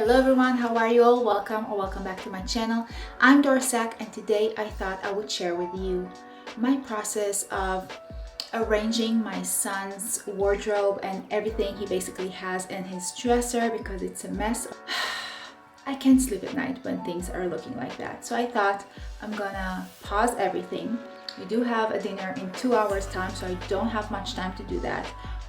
Hello everyone, how are you all? Welcome or welcome back to my channel. I'm dor.sack and today I thought I would share with you my process of arranging my son's wardrobe and everything he basically has in his dresser because it's a mess. I can't sleep at night when things are looking like that. So I thought I'm gonna pause everything. We do have a dinner in 2 hours time, so I don't have much time to do that.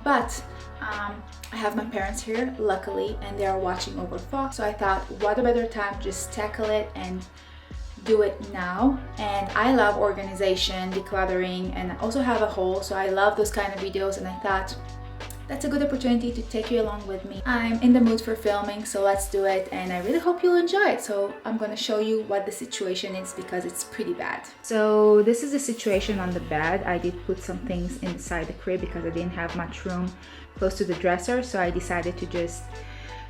But I have my parents here, luckily, and they are watching over Fox. So I thought, what a better time to just tackle it and do it now. And I love organization, decluttering, and I also have a haul. So I love those kind of videos, and I thought that's a good opportunity to take you along with me. I'm in the mood for filming, so let's do it, and I really hope you'll enjoy it. So I'm gonna show you what the situation is because it's pretty bad. So this is the situation on the bed. I did put some things inside the crib because I didn't have much room close to the dresser, so I decided to just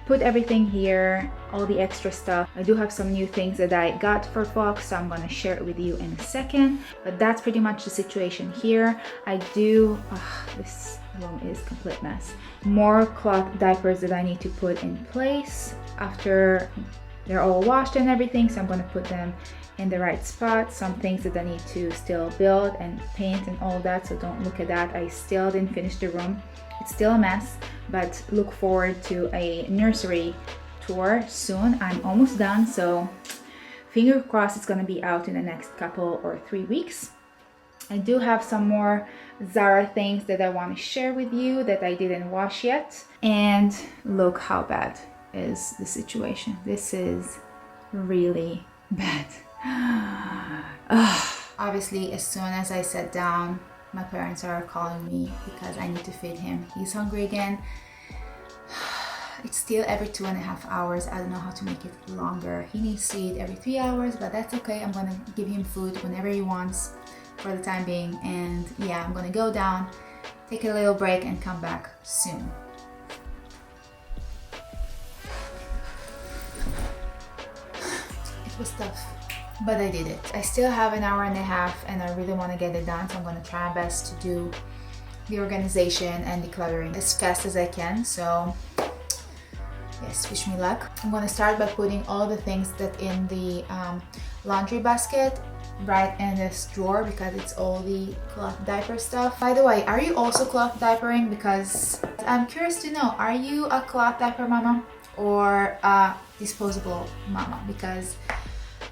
put everything here, all the extra stuff. I do have some new things that I got for Fox, so I'm gonna share it with you in a second, but that's pretty much the situation here. I do, this room is a complete mess. More cloth diapers that I need to put in place after they're all washed and everything, so I'm gonna put them in the right spot. Some things that I need to still build and paint and all that, so don't look at that. I still didn't finish the room. It's still a mess, but look forward to a nursery tour soon. I'm almost done, so finger crossed it's gonna be out in the next couple or 3 weeks. I do have some more ZARA things that I want to share with you that I didn't wash yet. And look how bad is the situation. This is really bad. Obviously, as soon as I sat down, my parents are calling me because I need to feed him. He's hungry again. It's still every 2.5 hours. I don't know how to make it longer. He needs to eat every 3 hours, but that's okay. I'm gonna give him food whenever he wants for the time being. And yeah, I'm gonna go down, take a little break and come back soon. It was tough, but I did it. I still have an hour and a half and I really want to get it done, so I'm going to try my best to do the organization and decluttering as fast as I can. So yes, wish me luck. I'm going to start by putting all the things that in the laundry basket right in this drawer because it's all the cloth diaper stuff. By the way, are you also cloth diapering? Because I'm curious to know, are you a cloth diaper mama or a disposable mama? Because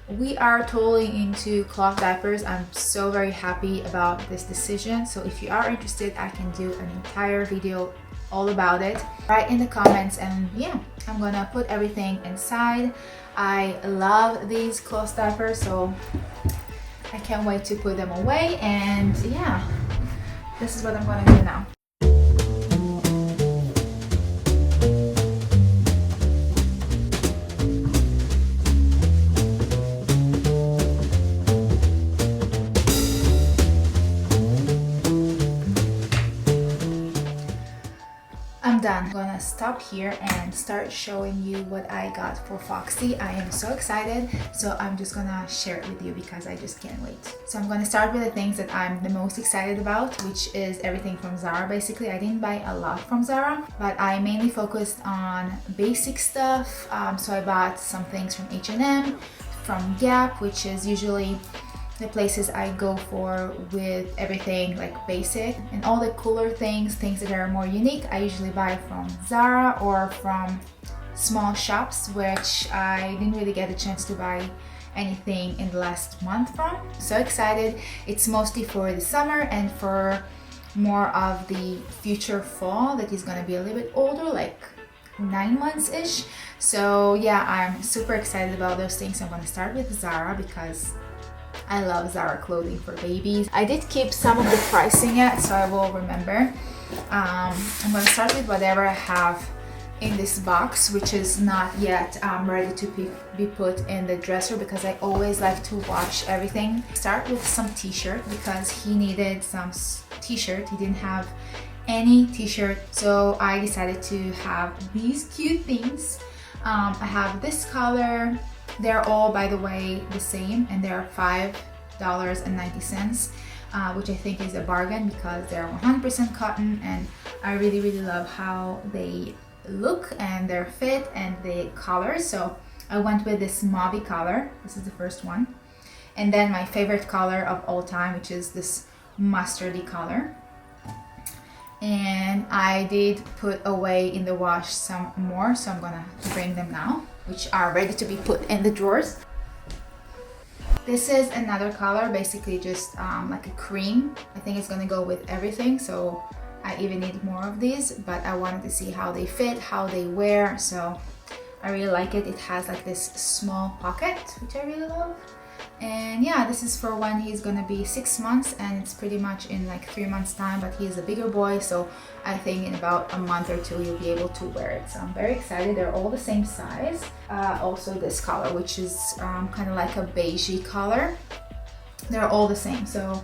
we are totally into cloth diapers. I'm so very happy about this decision. So if you are interested, I can do an entire video all about it. Write in the comments, and yeah, I'm gonna put everything inside. I love these cloth diapers, so I can't wait to put them away. And yeah, this is what I'm gonna do now. I'm done. I'm gonna stop here and start showing you what I got for Foxy. I am so excited, so I'm just gonna share it with you because I just can't wait. So I'm gonna start with the things that I'm the most excited about, which is everything from ZARA. Basically, I didn't buy a lot from ZARA, but I mainly focused on basic stuff. So I bought some things from H&M, from Gap, which is usually the places I go for with everything like basic, and all the cooler things that are more unique, I usually buy from ZARA or from small shops, which I didn't really get a chance to buy anything in the last month from. So excited. It's mostly for the summer and for more of the future fall that is gonna be a little bit older, like 9 months-ish. So yeah, I'm super excited about those things. I'm gonna start with ZARA because I love ZARA clothing for babies. I did keep some of the pricing yet, so I will remember. I'm gonna start with whatever I have in this box, which is not yet ready to be put in the dresser because I always like to wash everything. Start with some t-shirt because he needed some t-shirt. He didn't have any t-shirt, so I decided to have these cute things. I have this color. They're all, by the way, the same, and they're $5.90, which I think is a bargain because they're 100% cotton, and I really love how they look and their fit and the color. So I went with this mauvey color. This is the first one. And then my favorite color of all time, which is this mustardy color. And I did put away in the wash some more, so I'm gonna bring them now, which are ready to be put in the drawers. This is another color, basically just like a cream. I think it's gonna go with everything, so I even need more of these, but I wanted to see how they fit, how they wear, so I really like it. It has like this small pocket, which I really love. And yeah, this is for when he's gonna be 6 months, and it's pretty much in like 3 months time, but he's a bigger boy, so I think in about a month or two he'll be able to wear it. So I'm very excited. They're all the same size. Also this color, which is kind of like a beigey color. They're all the same. So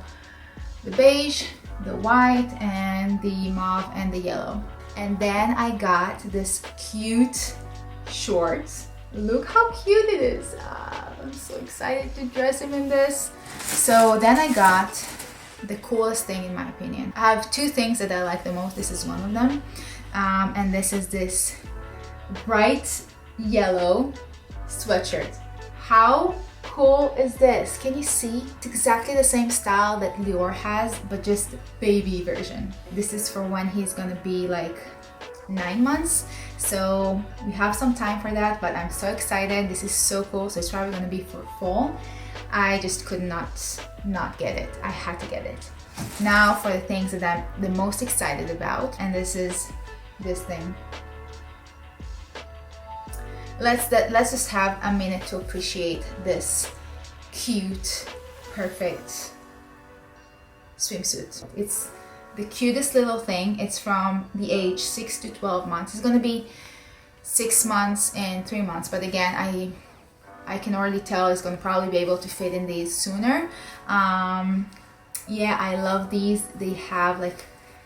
the beige, the white, and the mauve, and the yellow. And then I got this cute shorts. Look how cute it is. I'm so excited to dress him in this. So then I got the coolest thing in my opinion. I have two things that I like the most. This is one of them. And this is this bright yellow sweatshirt. How cool is this? Can you see? It's exactly the same style that Lior has, but just baby version. This is for when he's gonna be like 9 months, so we have some time for that, but I'm so excited. This is so cool. So it's probably going to be for fall. I just could not get it. I had to get it. Now for the things that I'm the most excited about, and this is this thing. Let's just have a minute to appreciate this cute, perfect swimsuit. It's the cutest little thing. It's from the age 6 to 12 months. It's gonna be 6 months and 3 months, but again, I can already tell it's gonna probably be able to fit in these sooner. Yeah, I love these. They have like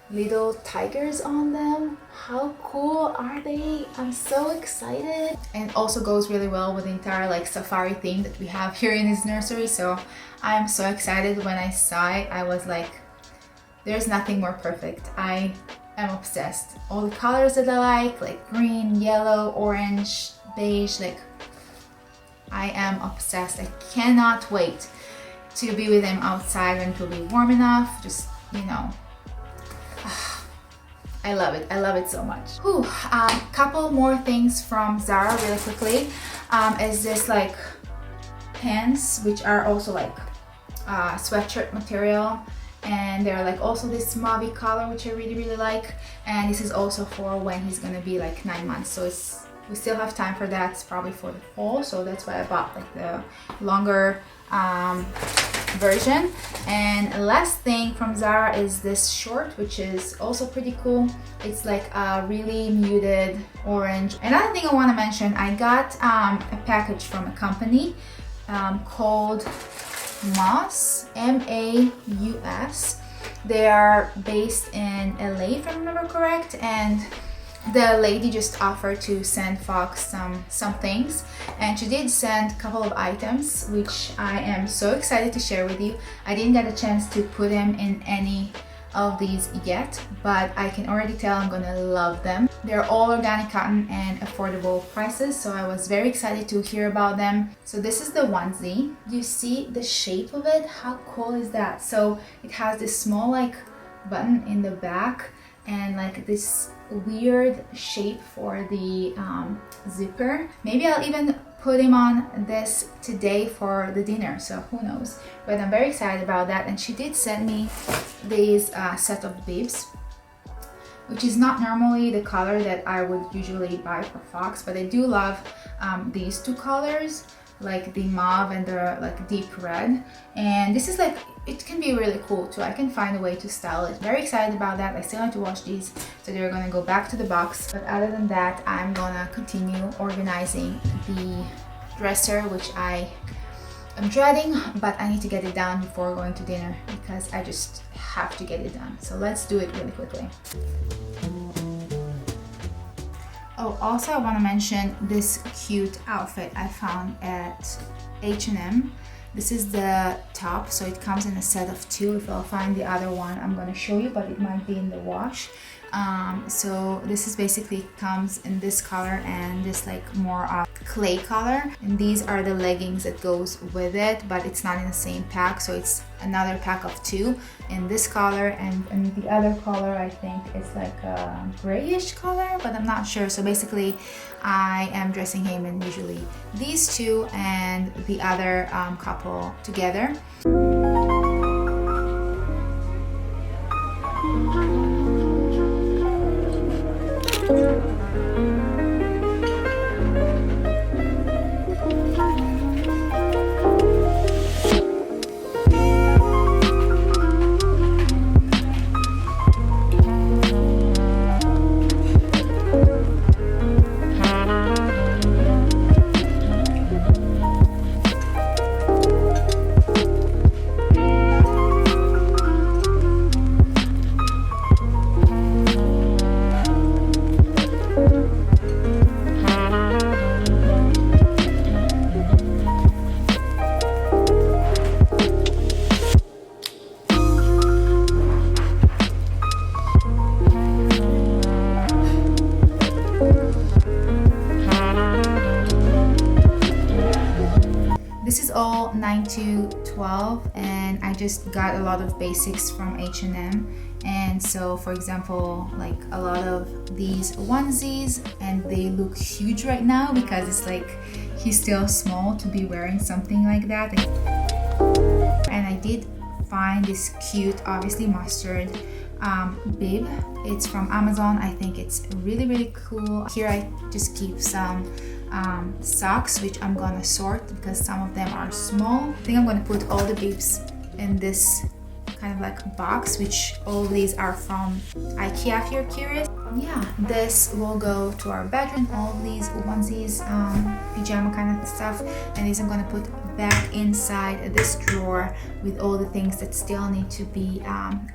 little tigers on them. How cool are they? I'm so excited. And also goes really well with the entire like safari theme that we have here in this nursery. So I'm so excited. When I saw it, I was like, there's nothing more perfect. I am obsessed. All the colors that I like green, yellow, orange, beige, like I am obsessed. I cannot wait to be with him outside when it will be warm enough. Just, you know, I love it. I love it so much. Whew. Couple more things from ZARA really quickly. Is this like pants, which are also like sweatshirt material. And they're like also this mauvey color, which I really like. And this is also for when he's gonna be like 9 months. So we still have time for that. It's probably for the fall. So that's why I bought like the longer version. And last thing from ZARA is this short, which is also pretty cool. It's like a really muted orange. Another thing I want to mention, I got a package from a company called Mäus, M-A-U-S. They are based in LA, if I remember correct, and the lady just offered to send Fox some things, and she did send a couple of items, which I am so excited to share with you. I didn't get a chance to put them in any of these yet, but I can already tell I'm gonna love them. They're all organic cotton and affordable prices, so I was very excited to hear about them. So this is the onesie. You see the shape of it? How cool is that? So it has this small like button in the back and like this weird shape for the zipper. Maybe I'll even put him on this today for the dinner, so who knows. But I'm very excited about that. And she did send me these set of bibs, which is not normally the color that I would usually buy for Fox, but I do love these two colors, like the mauve and the like deep red. And this is like, it can be really cool too. I can find a way to style it. Very excited about that. I still have to wash these, so they're gonna go back to the box. But other than that, I'm gonna continue organizing the dresser, which I am dreading, but I need to get it done before going to dinner because I just have to get it done. So let's do it really quickly. Oh, also I want to mention this cute outfit I found at H&M. This is the top, so it comes in a set of two. If I'll find the other one, I'm going to show you, but it might be in the wash. So this is basically comes in this color and this like more clay color, and these are the leggings that goes with it, but it's not in the same pack, so it's another pack of 2 in this color, and the other color I think it's like a grayish color, but I'm not sure. So basically I am dressing him in usually these 2 and the other couple together. This is all 9 to 12, and I just got a lot of basics from H&M. And so for example, like a lot of these onesies, and they look huge right now because it's like he's still small to be wearing something like that. And I did find this cute, obviously mustard bib. It's from Amazon. I think it's really cool. Here I just keep some socks, which I'm gonna sort because some of them are small. I think I'm gonna put all the bibs in this kind of like box, which all these are from IKEA if you're curious. Yeah, this will go to our bedroom, all these onesies, pajama kind of stuff, and these I'm gonna put back inside this drawer with all the things that still need to be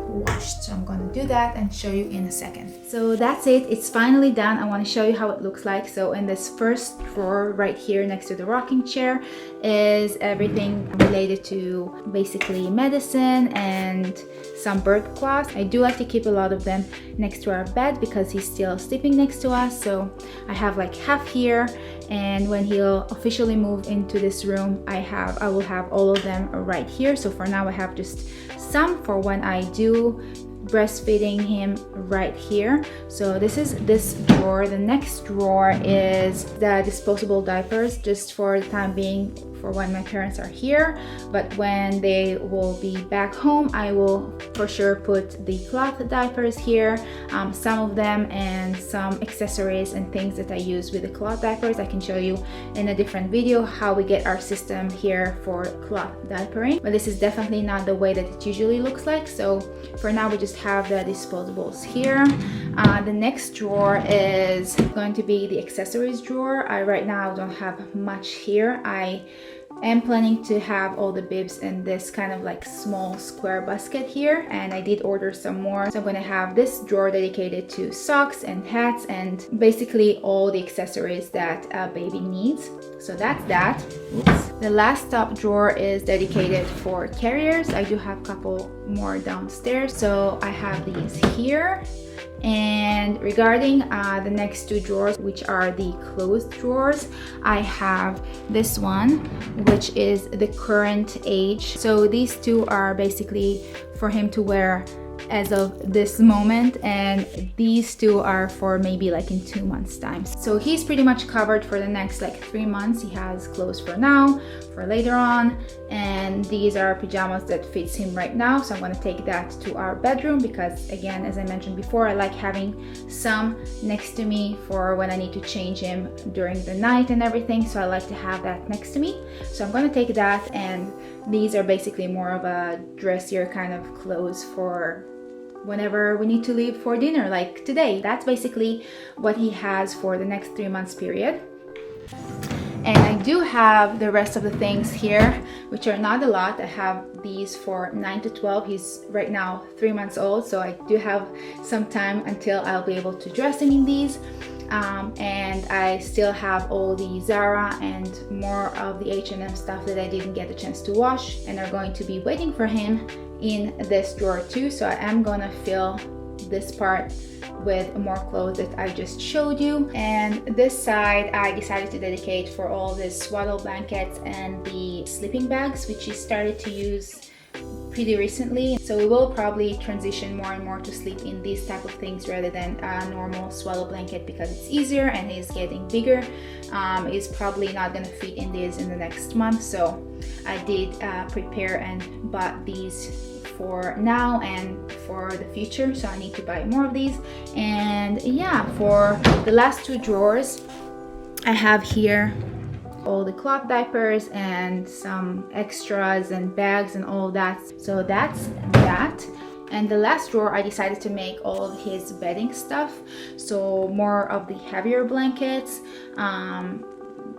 washed. So I'm gonna do that and show you in a second. So that's it, it's finally done. I want to show you how it looks like. So in this first drawer right here next to the rocking chair is everything related to basically medicine and some bird cloths. I do like to keep a lot of them next to our bed because he's still sleeping next to us. So I have like half here, and when he'll officially move into this room, I will have all of them right here. So for now I have just some for when I do breastfeeding him right here. So this is this drawer. The next drawer is the disposable diapers, just for the time being, for when my parents are here. But when they will be back home, I will for sure put the cloth diapers here, some of them, and some accessories and things that I use with the cloth diapers. I can show you in a different video how we get our system here for cloth diapering, but this is definitely not the way that it usually looks like. So for now we just have the disposables here. The next drawer is going to be the accessories drawer. I right now don't have much here. I am planning to have all the bibs in this kind of like small square basket here, and I did order some more. So I'm going to have this drawer dedicated to socks and hats and basically all the accessories that a baby needs. So that's that. Oops. The last top drawer is dedicated for carriers. I do have a couple more downstairs, so I have these here. And regarding the next two drawers, which are the closed drawers, I have this one, which is the current age. So these two are basically for him to wear as of this moment, and these two are for maybe like in 2 months time. So he's pretty much covered for the next like 3 months. He has clothes for now, for later on, and these are pajamas that fits him right now. So I'm going to take that to our bedroom because, again, as I mentioned before, I like having some next to me for when I need to change him during the night and everything. So I like to have that next to me. So I'm going to take that, and these are basically more of a dressier kind of clothes for whenever we need to leave for dinner, like today. That's basically what he has for the next 3 months period. And I do have the rest of the things here, which are not a lot. I have these for 9 to 12. He's right now 3 months old, so I do have some time until I'll be able to dress him in these. And I still have all the ZARA and more of the H&M stuff that I didn't get a chance to wash and are going to be waiting for him in this drawer too. So I am gonna fill this part with more clothes that I just showed you. And this side I decided to dedicate for all the swaddle blankets and the sleeping bags, which I started to use pretty recently. So we will probably transition more and more to sleep in these type of things rather than a normal swaddle blanket, because it's easier and it's getting bigger. It's probably not gonna fit in these in the next month, so I did prepare and bought these for now and for the future, so I need to buy more of these. And yeah, for the last two drawers I have here all the cloth diapers and some extras and bags and all that. So that's that. And the last drawer I decided to make all of his bedding stuff, so more of the heavier blankets,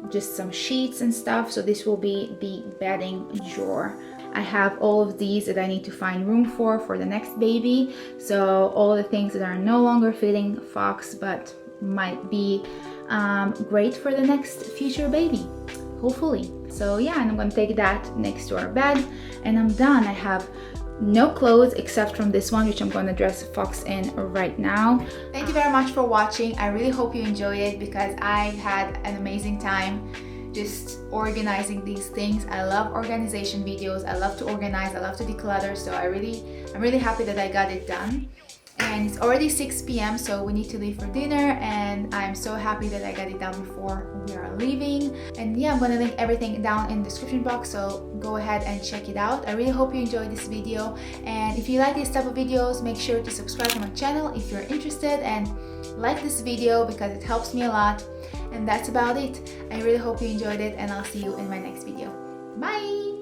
just some sheets and stuff. So this will be the bedding drawer. I have all of these that I need to find room for the next baby. So all the things that are no longer fitting Fox but might be great for the next future baby, hopefully. So yeah, and I'm gonna take that next to our bed, and I'm done. I have no clothes except from this one, which I'm going to dress Fox in right now. Thank you very much for watching. I really hope you enjoyed it, because I had an amazing time just organizing these things. I love organization videos. I love to organize. I love to declutter. So I'm really happy that I got it done. And it's already 6 p.m. so we need to leave for dinner, and I'm so happy that I got it done before we are leaving. And yeah, I'm gonna link everything down in the description box, so go ahead and check it out. I really hope you enjoyed this video, and if you like this type of videos, make sure to subscribe to my channel if you're interested, and like this video because it helps me a lot. And that's about it. I really hope you enjoyed it, and I'll see you in my next video. Bye!